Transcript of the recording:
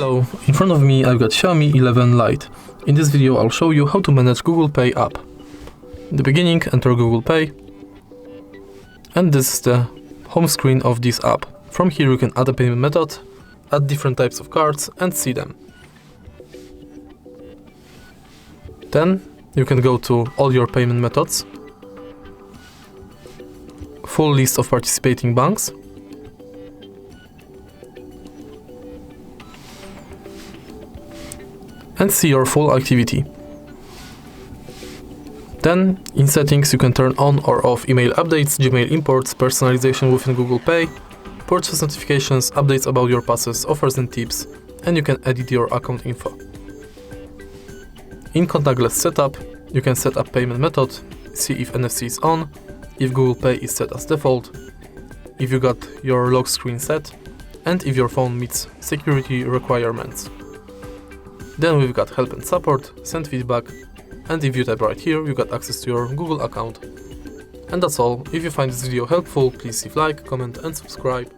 Hello, in front of me I've got Xiaomi 11 Lite. In this video I'll show you how to manage Google Pay app. In the beginning, enter Google Pay, and this is the home screen of this app. From here you can add a payment method, add different types of cards and see them. Then you can go to all your payment methods, full list of participating banks, and see your full activity. Then, in settings you can turn on or off email updates, Gmail imports, personalization within Google Pay, purchase notifications, updates about your passes, offers and tips, and you can edit your account info. In Contactless Setup, you can set up payment method, see if NFC is on, if Google Pay is set as default, if you got your lock screen set, and if your phone meets security requirements. Then we've got help and support, send feedback, and if you type right here, you got access to your Google account. And that's all. If you find this video helpful, please leave like, comment and subscribe.